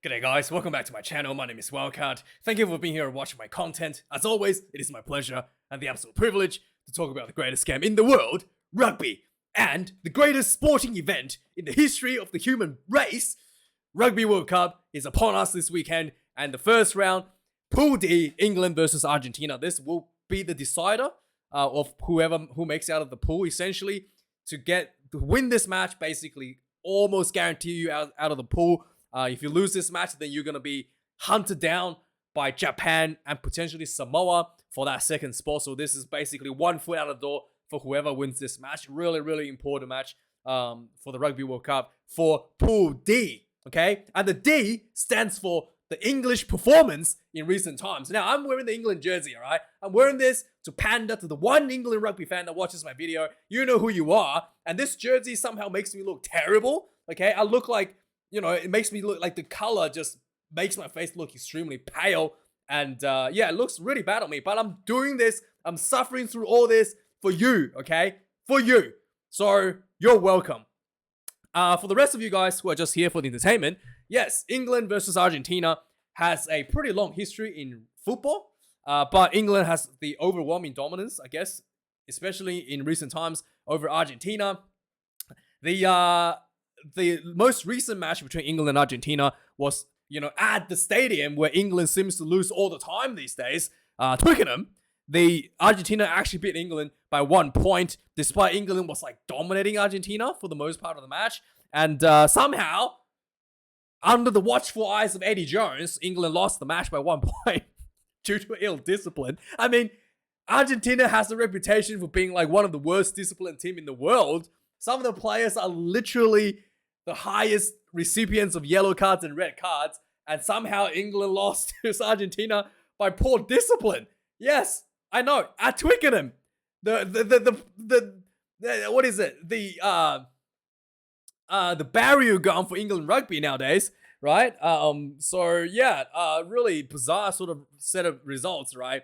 G'day guys, welcome back to my channel. My name is Wildkard. Thank you for being here and watching my content. As always, it is my pleasure and the absolute privilege to talk about the greatest game in the world, rugby, and the greatest sporting event in the history of the human race. Rugby World Cup is upon us this weekend, and the first round, Pool D, England versus Argentina. This will be the decider of who makes out of the pool, essentially, to win this match. Basically, almost guarantee you out of the pool. If you lose this match, then you're going to be hunted down by Japan and potentially Samoa for that second spot. So this is basically 1 foot out of the door for whoever wins this match. Really, really important match for the Rugby World Cup for Pool D, okay? And the D stands for the English performance in recent times. Now, I'm wearing the England jersey, all right? I'm wearing this to pander to the one England rugby fan that watches my video. You know who you are. And this jersey somehow makes me look terrible, okay? I look like... it makes me look like the color just makes my face look extremely pale. And yeah, it looks really bad on me. But I'm doing this. I'm suffering through all this for you, okay? For you. So you're welcome. For the rest of you guys who are just here for the entertainment, yes, England versus Argentina has a pretty long history in football. But England has the overwhelming dominance, I guess, especially in recent times over Argentina. The most recent match between England and Argentina was, at the stadium where England seems to lose all the time these days, Twickenham. The Argentina actually beat England by 1 point, despite England was dominating Argentina for the most part of the match. And somehow, under the watchful eyes of Eddie Jones, England lost the match by 1 point due to ill discipline. I mean, Argentina has a reputation for being one of the worst disciplined team in the world. Some of the players are literally the highest recipients of yellow cards and red cards, and somehow England lost to Argentina by poor discipline. Yes, I know. At Twickenham, what is it? The barrier gun for England rugby nowadays, right? So yeah, really bizarre sort of set of results, right?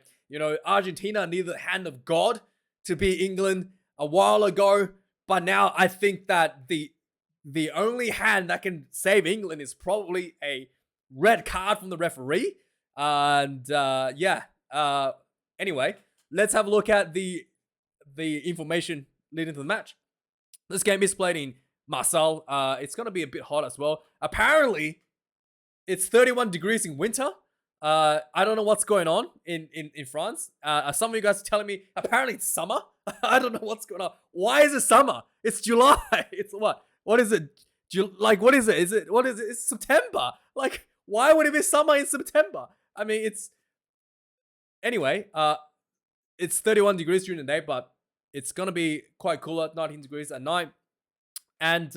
Argentina needed the hand of God to beat England a while ago, but now I think that the only hand that can save England is probably a red card from the referee. And yeah. Anyway, let's have a look at the information leading to the match. This game is played in Marseille. It's going to be a bit hot as well. Apparently, it's 31 degrees in winter. I don't know what's going on in France. Some of you guys are telling me apparently it's summer. I don't know what's going on. Why is it summer? It's July. It's what? What is it? What is it? What is it? It's September. Why would it be summer in September? I mean, anyway, it's 31 degrees during the day, but it's going to be quite cooler, 19 degrees at night. And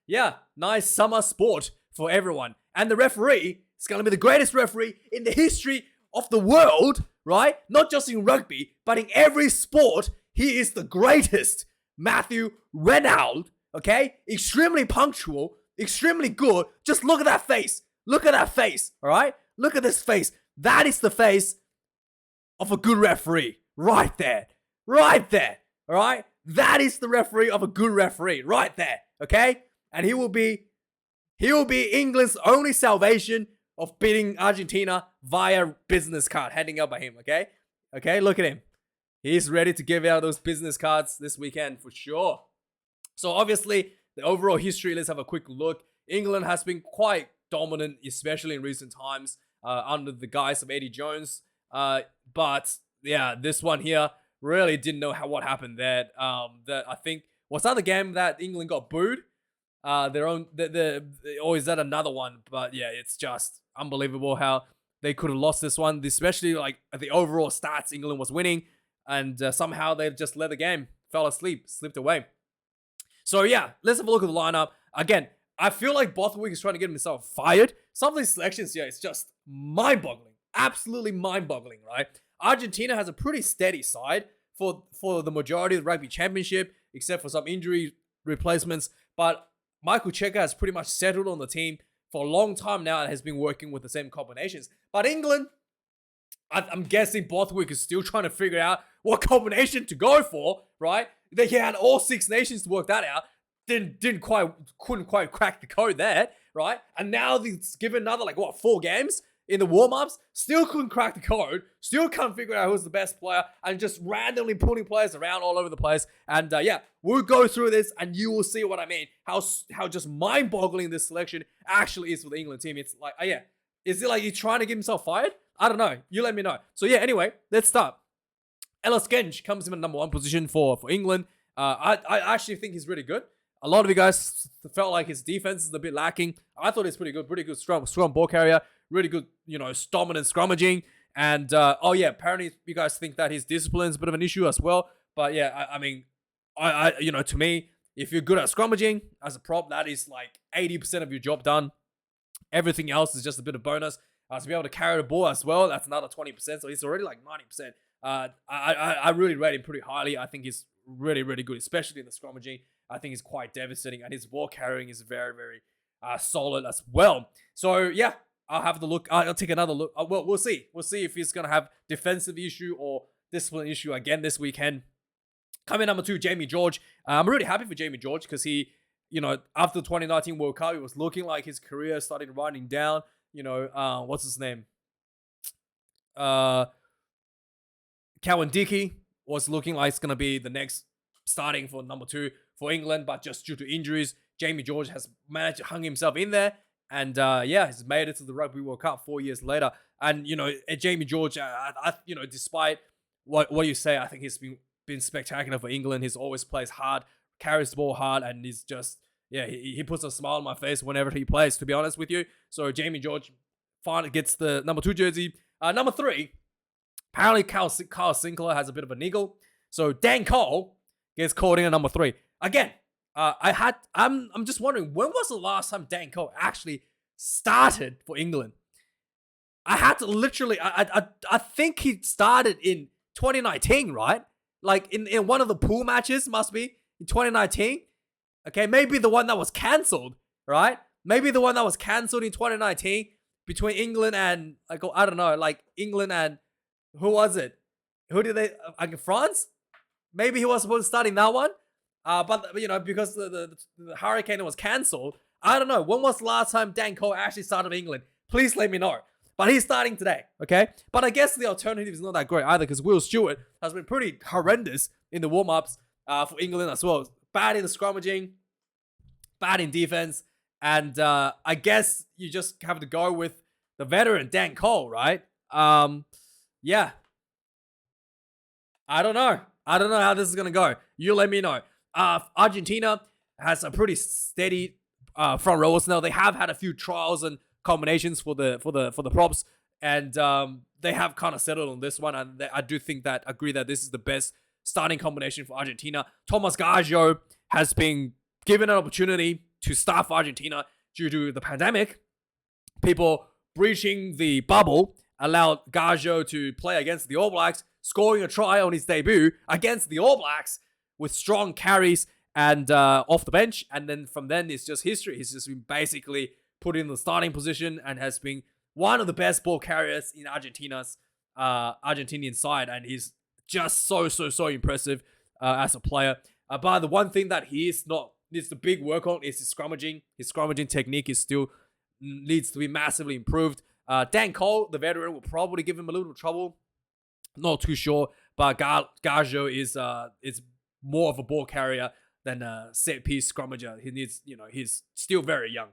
yeah, nice summer sport for everyone. And the referee is going to be the greatest referee in the history of the world, right? Not just in rugby, but in every sport. He is the greatest. Matthew Renaud. Okay? Extremely punctual. Extremely good. Just look at that face. Look at that face. Alright? Look at this face. That is the face of a good referee. Right there. Right there. Alright? That is the referee of a good referee. Right there. Okay? And he will be England's only salvation of beating Argentina via business card handing out by him. Okay? Okay? Look at him. He's ready to give out those business cards this weekend for sure. So obviously, the overall history, let's have a quick look. England has been quite dominant, especially in recent times, under the guise of Eddie Jones. But yeah, this one here really didn't know what happened there. I think, was that the game that England got booed? Or is that another one? But yeah, it's just unbelievable how they could have lost this one, especially the overall stats. England was winning, and somehow they just let the game, fell asleep, slipped away. So yeah, let's have a look at the lineup. Again, I feel like Bothwick is trying to get himself fired. Some of these selections here, it's just mind-boggling. Absolutely mind-boggling, right? Argentina has a pretty steady side for the majority of the Rugby Championship, except for some injury replacements. But Michael Cheika has pretty much settled on the team for a long time now and has been working with the same combinations. But England, I'm guessing Bothwick is still trying to figure out what combination to go for, right? They had all Six Nations to work that out. couldn't quite crack the code there, right? And now he's given another 4 games in the warm-ups, still couldn't crack the code, still can't figure out who's the best player, and just randomly pulling players around all over the place. And yeah, we'll go through this and you will see what I mean. How just mind-boggling this selection actually is for the England team. It's like, yeah, is it like he's trying to get himself fired? I don't know. You let me know. So yeah, anyway, let's start. Ellis Genge comes in at number 1 position for England. I actually think he's really good. A lot of you guys felt like his defense is a bit lacking. I thought he's pretty good strong ball carrier, really good, dominant scrummaging. And oh yeah, apparently you guys think that his discipline is a bit of an issue as well. But yeah, I mean, to me, if you're good at scrummaging as a prop, that is like 80% of your job done. Everything else is just a bit of bonus. To be able to carry the ball as well, that's another 20%. So he's already like 90%. I really rate him pretty highly. I think he's really, really good, especially in the scrummaging. I think he's quite devastating, and his ball carrying is very, very solid as well. So yeah, I'll have the look. I'll take another look. Well, we'll see. We'll see if he's gonna have defensive issue or discipline issue again this weekend. Coming number 2, Jamie George. I'm really happy for Jamie George because he, after the 2019 World Cup, it was looking like his career started winding down. What's his name? Cowan Dickey was looking like it's gonna be the next starting for number 2 for England, but just due to injuries, Jamie George has managed to hang himself in there, and yeah, he's made it to the Rugby World Cup 4 years later. And Jamie George, despite what you say, I think he's been spectacular for England. He's always plays hard, carries the ball hard, and he's just he puts a smile on my face whenever he plays. To be honest with you, so Jamie George finally gets the number 2 jersey. Number 3, apparently Kyle Sinclair has a bit of a niggle, so Dan Cole gets called in at number 3. Again, I'm just wondering, when was the last time Dan Cole actually started for England? I had to literally, I think he started in 2019, right? Like in one of the pool matches, must be in 2019. Okay, maybe the one that was cancelled, right? Maybe the one that was cancelled in 2019 between England and I don't know, like England and who was it? Who did they? France? Maybe he was supposed to start in that one. But because the Hurricane was cancelled, I don't know. When was the last time Dan Cole actually started for England? Please let me know. But he's starting today, okay? But I guess the alternative is not that great either, because Will Stewart has been pretty horrendous in the warm-ups for England as well. Bad in the scrummaging, bad in defense, and I guess you just have to go with the veteran Dan Cole, right? Yeah. I don't know how this is gonna go. You let me know. Argentina has a pretty steady front rowers now. They have had a few trials and combinations for the props, and they have kind of settled on this one. And I do agree that this is the best starting combination for Argentina. Thomas Gaggio has been given an opportunity to start for Argentina due to the pandemic. People breaching the bubble allowed Gaggio to play against the All Blacks, scoring a try on his debut against the All Blacks with strong carries and off the bench. And then from then, it's just history. He's just been basically put in the starting position and has been one of the best ball carriers in Argentina's Argentinian side. And he's just so impressive as a player. But the one thing that he needs to big work on is his scrummaging. His scrummaging technique still needs to be massively improved. Dan Cole, the veteran, will probably give him a little trouble. Not too sure, but Gaggio is more of a ball carrier than a set piece scrummager. He needs, he's still very young.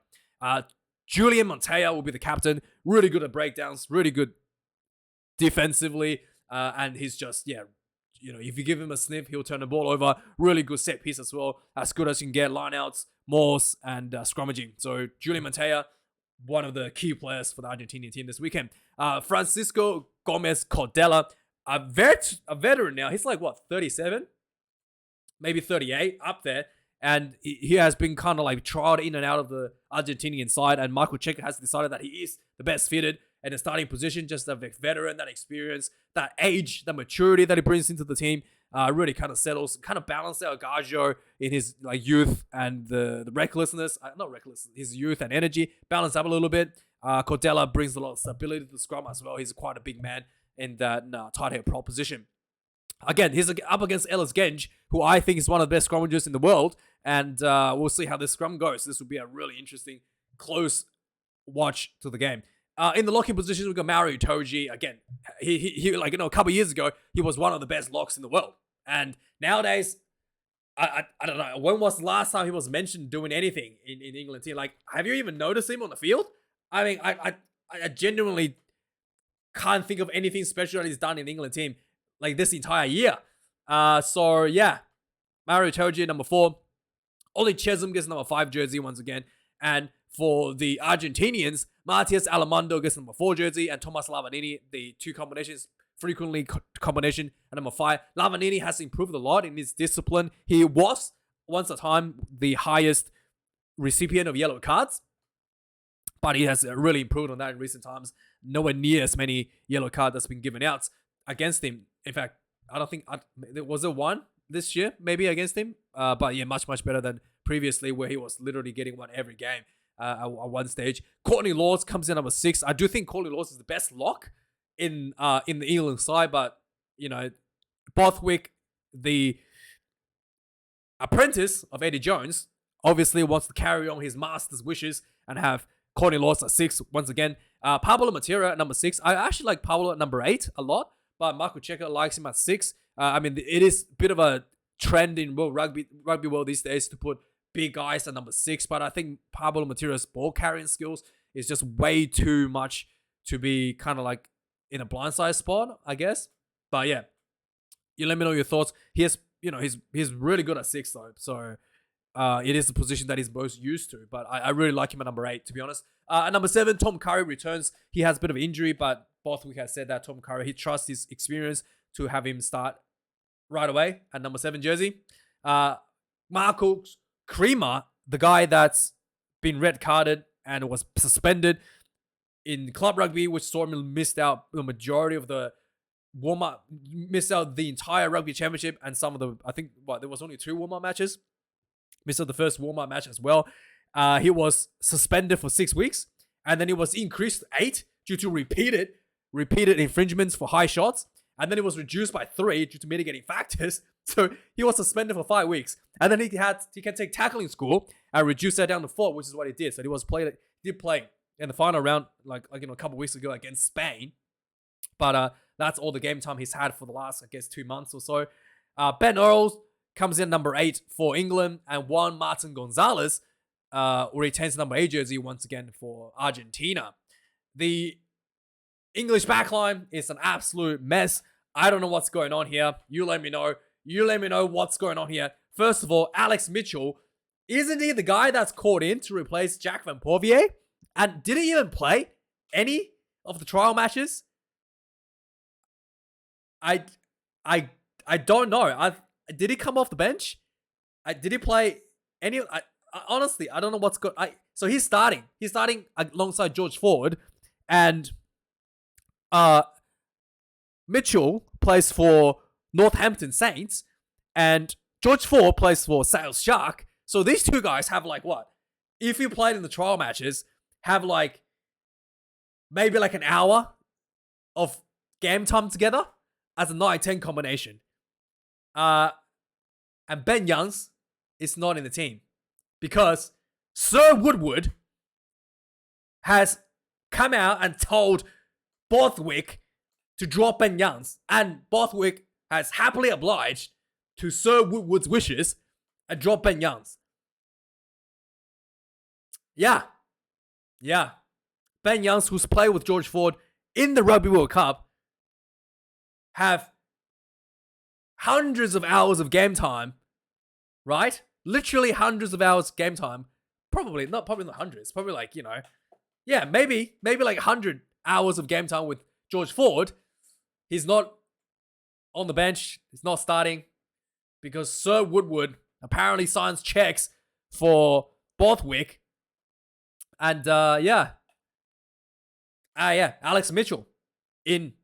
Julian Montoya will be the captain. Really good at breakdowns, really good defensively, and he's just, if you give him a sniff, he'll turn the ball over. Really good set piece as well, as good as you can get, lineouts, mauls, and scrummaging. So Julian Montoya, one of the key players for the Argentinian team this weekend. Francisco Gomez Cordella, a veteran now. He's like, 37? Maybe 38, up there. And he has been kind of like trialed in and out of the Argentinian side. And Michael Cheika has decided that he is the best fitted in the starting position. Just a veteran, that experience, that age, the maturity that he brings into the team. Really kind of settles, kind of balances out Gaggio in his youth and the recklessness. Not reckless, his youth and energy. Balance up a little bit. Cordella brings a lot of stability to the scrum as well. He's quite a big man in that tight head prop position. Again, he's up against Ellis Genge, who I think is one of the best scrummagers in the world. And we'll see how this scrum goes. This will be a really interesting, close watch to the game. In the locking positions, we've got Mario Toji. Again, he like, a couple of years ago, he was one of the best locks in the world. And nowadays, I don't know, when was the last time he was mentioned doing anything in England team? Like, have you even noticed him on the field? I mean, I genuinely can't think of anything special that he's done in the England team like this entire year. So yeah, Mario Toji, number 4. Ollie Chesum gets number 5 jersey once again. And for the Argentinians, Matias Alamondo gets number 4 jersey, and Thomas Lavanini, the 2 combinations, frequently combination, at number 5. Lavanini has improved a lot in his discipline. He was, once a time, the highest recipient of yellow cards, but he has really improved on that in recent times. Nowhere near as many yellow cards that's been given out against him. In fact, I don't think, was it one this year, maybe, against him? But yeah, much better than previously, where he was literally getting one every game at one stage. Courtney Lawes comes in number 6. I do think Courtney Lawes is the best lock in the England side, but Bothwick, the apprentice of Eddie Jones, obviously wants to carry on his master's wishes and have Courtney Lawes at 6 once again. Pablo Matera at number 6. I actually like Pablo at number 8 a lot, but Michael Checker likes him at 6. I mean, it is a bit of a trend in rugby world these days to put big guys at number 6, but I think Pablo Matera's ball carrying skills is just way too much to be kind of like in a blindside spot, I guess. But yeah, you let me know your thoughts. He's really good at 6 though, so it is the position that he's most used to. But I really like him at number 8, to be honest. At number 7, Tom Curry returns. He has a bit of injury, but Bothwick has said that Tom Curry, he trusts his experience to have him start right away at number 7 jersey. Marcus Creamer, the guy that's been red carded and was suspended in club rugby, which saw him missed out the majority of the warm-up, missed out the entire rugby championship and some of the, I think, there was only 2 warm-up matches. Missed out the first warm-up match as well. He was suspended for 6 weeks, and then he was increased to 8 due to repeated infringements for high shots, and then it was reduced by 3 due to mitigating factors. So he was suspended for 5 weeks, and then he can take tackling school and reduce that down to 4, which is what he did. So he did play in the final round like a couple weeks ago against Spain, but that's all the game time he's had for the last, I guess, 2 months or so. Ben Earls comes in number 8 for England, and Juan Martin Gonzalez retains number 8 jersey once again for Argentina. The English backline is an absolute mess. I don't know what's going on here. You let me know. You let me know what's going on here. First of all, Alex Mitchell, isn't he the guy that's called in to replace Jack Van Povier? And did he even play any of the trial matches? I don't know. Did he come off the bench? Did he play any? Honestly, I don't know what's good. So he's starting. He's starting alongside George Ford, and Mitchell plays for Northampton Saints, and George Ford plays for Sales Shark. So these 2 guys have like what? If you played in the trial matches, have like maybe like an hour of game time together as a 9-10 combination. And Ben Youngs is not in the team because Sir Woodward has come out and told Bothwick to drop Ben Youngs, and Bothwick has happily obliged to Sir Woodward's wishes and drop Ben Youngs. Yeah. Ben Youngs, who's played with George Ford in the Rugby World Cup, have hundreds of hours of game time, right? Literally hundreds of hours game time. Probably not hundreds. Probably like, maybe like 100 hours of game time with George Ford. He's not on the bench. He's not starting because Sir Woodward apparently signs checks for Bothwick. And Alex Mitchell in.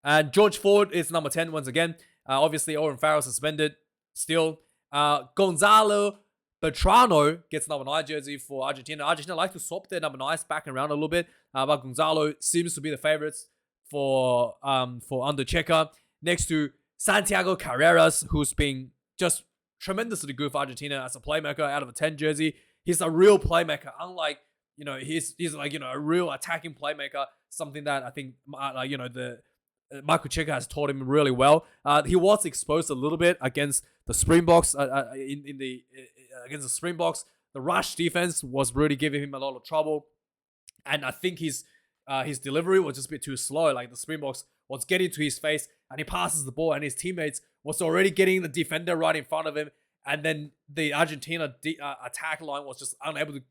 And George Ford is number 10 once again. Obviously, Owen Farrell suspended still. Gonzalo Bertrano gets number 9 jersey for Argentina. Argentina like to swap their number 9s back and around a little bit. But Gonzalo seems to be the favorites for under Checker. Next to Santiago Carreras, who's been just tremendously good for Argentina as a playmaker out of a 10 jersey. He's a real playmaker, unlike, he's like, a real attacking playmaker, something that I think, Michael Cheika has taught him really well. He was exposed a little bit against the Springboks. Against the Springboks, the rush defense was really giving him a lot of trouble, and I think his delivery was just a bit too slow. Like the Springboks was getting to his face, and he passes the ball, and his teammates was already getting the defender right in front of him, and then the Argentina attack line was just unable to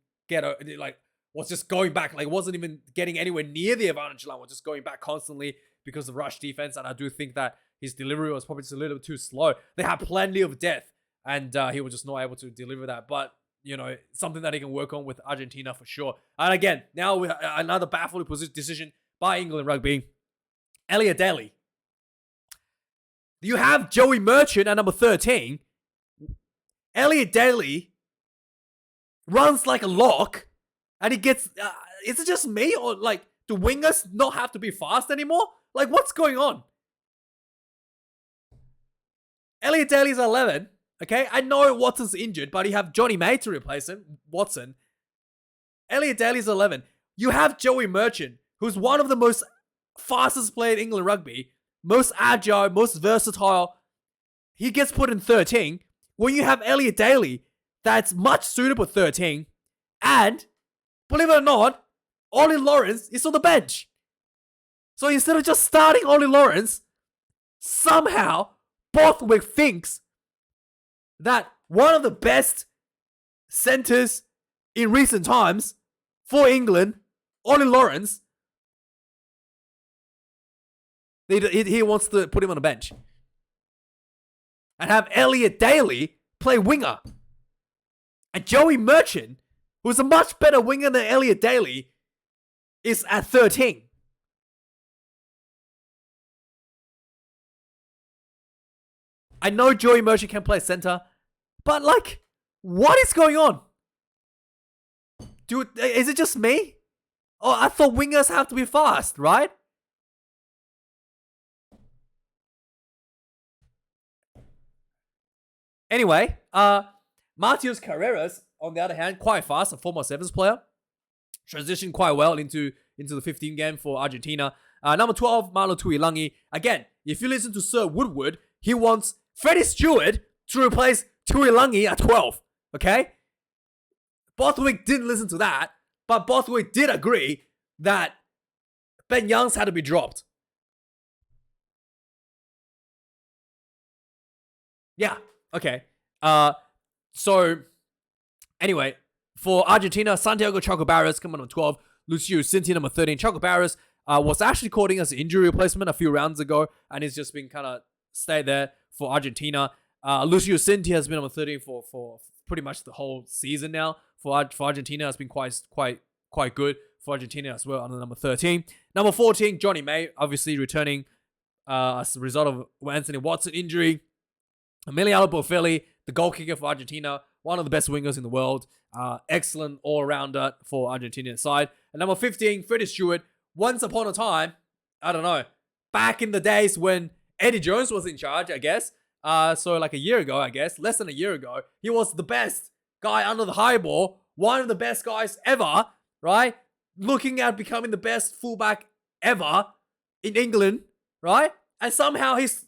was just going back. Like, wasn't even getting anywhere near the advantage line. Was just going back constantly because of rush defense. And I do think that his delivery was probably just a little bit too slow. They had plenty of depth, and he was just not able to deliver that. But, something that he can work on with Argentina for sure. And again, now we have another baffling decision by England Rugby. Elliot Daly. You have Joey Merchant at number 13. Elliot Daly runs like a lock, and he gets... is it just me, or like, do wingers not have to be fast anymore? Like, what's going on? Elliot Daly's 11. Okay, I know Watson's injured, but you have Johnny May to replace him. Watson. Elliot Daly's 11. You have Joey Merchant, who's one of the most fastest played England rugby, most agile, most versatile. He gets put in 13. When you have Elliot Daly, that's much suitable 13. And, believe it or not, Ollie Lawrence is on the bench. So instead of just starting Ollie Lawrence, somehow Borthwick thinks that one of the best centers in recent times for England, Ollie Lawrence, he wants to put him on the bench and have Elliot Daly play winger. And Joey Merchant, who's a much better winger than Elliot Daly, is at 13. I know Joey Merchant can play center, but like, what is going on? Dude, is it just me? Oh, I thought wingers have to be fast, right? Anyway, Matias Carreras, on the other hand, quite fast, a former Sevens player. Transitioned quite well into the 15 game for Argentina. Number 12, Marlo Tuilangi. Again, if you listen to Sir Woodward, he wants Freddie Stewart to replace Tuilangi at 12. Okay? Borthwick didn't listen to that, but Borthwick did agree that Ben Youngs had to be dropped. Yeah, okay. So, anyway, for Argentina, Santiago Chacobaras coming on 12, Lucio Cinti number 13. Chacobaras was actually called in as an injury replacement a few rounds ago, and he's just been kind of stayed there for Argentina. Lucio Cinti has been number 13 for pretty much the whole season now. For Argentina, it's been quite good for Argentina as well under number 13. Number 14, Johnny May, obviously returning as a result of Anthony Watson injury. Emiliano Bofelli, the goal kicker for Argentina, one of the best wingers in the world. Excellent all-rounder for Argentinian side. And number 15, Freddie Stewart. Once upon a time, I don't know, back in the days when Eddie Jones was in charge, I guess. So like a year ago, I guess, less than a year ago, he was the best guy under the high ball, one of the best guys ever, right? Looking at becoming the best fullback ever in England, right? And somehow he's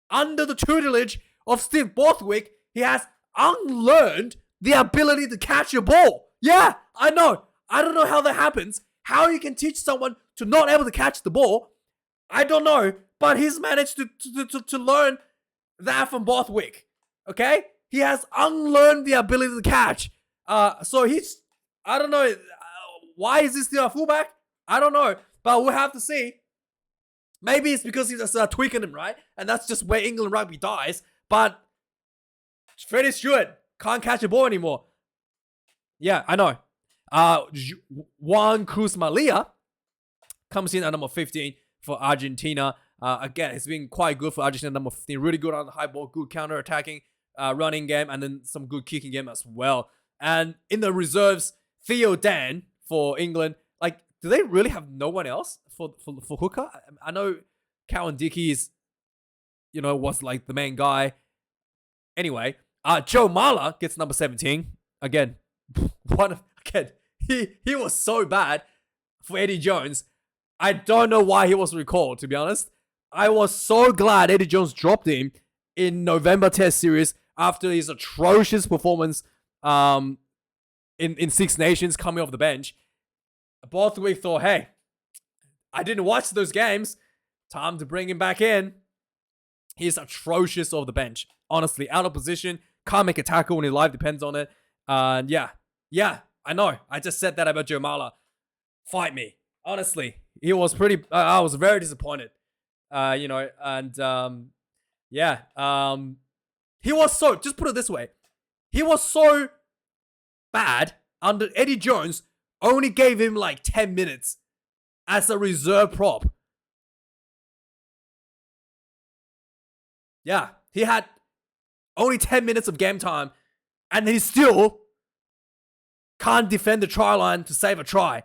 under the tutelage of Steve Borthwick, he has unlearned the ability to catch a ball. Yeah, I know. I don't know how that happens. How you can teach someone to not able to catch the ball, I don't know. But he's managed to learn that from Borthwick. Okay? He has unlearned the ability to catch. So he's, I don't know. Why is he still a fullback? I don't know. But we'll have to see. Maybe it's because he's just tweaking him, right? And that's just where England rugby dies. But Freddie Stewart can't catch a ball anymore. Yeah, I know. Juan Cruz Malia comes in at number 15 for Argentina. Again, it's been quite good for Argentina. Number 15, really good on the high ball, good counter-attacking running game, and then some good kicking game as well. And in the reserves, Theo Dan for England. Like, do they really have no one else for hooker? I know Cowan Dickey is, was like the main guy. Anyway, Joe Marler gets number 17. Again, he was so bad for Eddie Jones. I don't know why he was recalled, to be honest. I was so glad Eddie Jones dropped him in November Test Series after his atrocious performance in Six Nations coming off the bench. Borthwick thought, hey, I didn't watch those games. Time to bring him back in. He's atrocious off the bench. Honestly, out of position. Can't make a tackle when his life depends on it. Yeah, I know. I just said that about Joe Marler. Fight me. Honestly, he was pretty... I was very disappointed. He was so... Just put it this way. He was so bad under Eddie Jones. Only gave him like 10 minutes as a reserve prop. Yeah, he had only 10 minutes of game time, and he still can't defend the try line to save a try.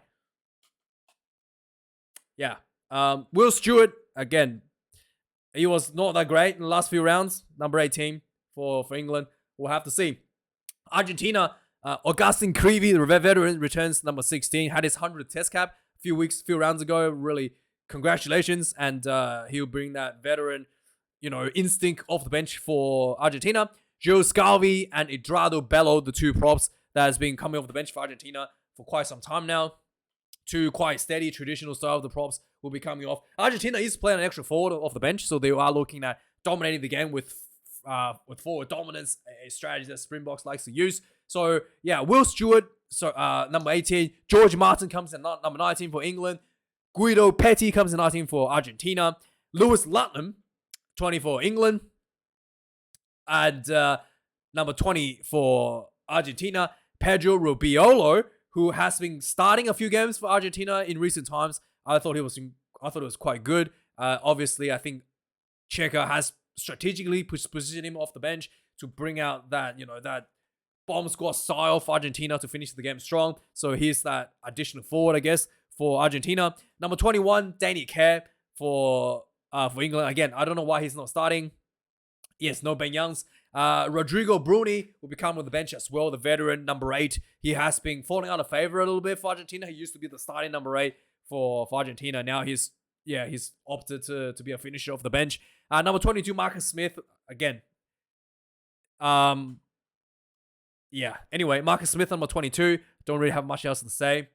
Yeah. Will Stewart, again, he was not that great in the last few rounds. Number 18 for England. We'll have to see. Argentina, Augustin Creevy, the veteran, returns number 16. Had his 100th test cap a few rounds ago. Really, congratulations. And he'll bring that veteran, instinct off the bench for Argentina. Joe Scalvi and Edrado Bello, the two props that has been coming off the bench for Argentina for quite some time now. Two quite steady, traditional style of the props will be coming off. Argentina is playing an extra forward off the bench, so they are looking at dominating the game with forward dominance, a strategy that Springboks likes to use. So, yeah, Will Stewart, number 18. George Martin comes in number 19 for England. Guido Petty comes in 19 for Argentina. Lewis Lutton, 20 for England. And number 20 for Argentina, Pedro Rubiolo, who has been starting a few games for Argentina in recent times. I thought it was quite good. Obviously, I think Checa has strategically positioned him off the bench to bring out that bomb squad style for Argentina to finish the game strong. So here's that additional forward, I guess, for Argentina. Number 21, Danny Kerr for England. Again, I don't know why he's not starting. Yes, no Ben Youngs. Rodrigo Bruni will become on the bench as well, the veteran, number 8. He has been falling out of favor a little bit for Argentina. He used to be the starting number 8 for Argentina. Now he's opted to be a finisher off the bench. Number 22, Marcus Smith. Again. Anyway, Marcus Smith, number 22. Don't really have much else to say.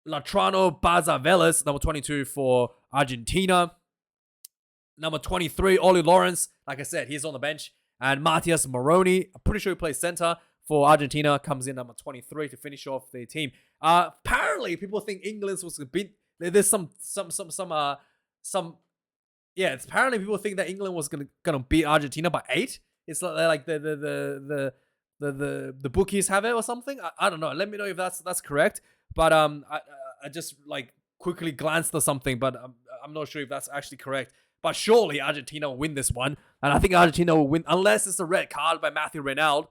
Latrano Bazavelis, number 22 for Argentina. Number 23, Ollie Lawrence. Like I said, he's on the bench. And Matias Moroni, I'm pretty sure he plays center for Argentina, comes in number 23 to finish off their team. Apparently, people think England was going to beat... There's apparently people think that England was gonna beat Argentina by 8. It's like the bookies have it or something. I don't know. Let me know if that's correct. But I just like quickly glanced at something, but I'm not sure if that's actually correct. But surely Argentina will win this one. And I think Argentina will win, unless it's a red card by Matthew Reynald.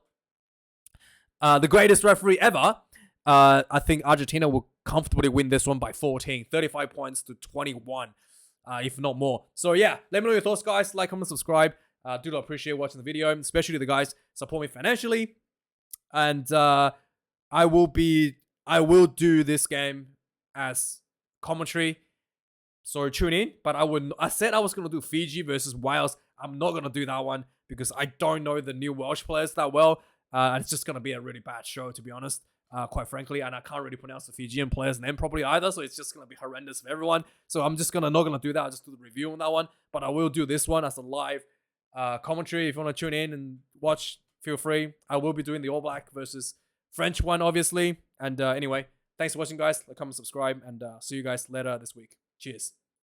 The greatest referee ever. I think Argentina will comfortably win this one by 14. 35 points to 21, if not more. So yeah, let me know your thoughts, guys. Like, comment, subscribe. Do appreciate watching the video, especially the guys support me financially. And I will do this game as commentary. So tune in, but I said I was going to do Fiji versus Wales. I'm not going to do that one because I don't know the new Welsh players that well. And it's just going to be a really bad show, to be honest, quite frankly. And I can't really pronounce the Fijian players' name properly either. So it's just going to be horrendous for everyone. So I'm just not going to do that. I'll just do the review on that one. But I will do this one as a live commentary. If you want to tune in and watch, feel free. I will be doing the All Black versus French one, obviously. And anyway, thanks for watching, guys. Like, comment, subscribe, and see you guys later this week. Cheers.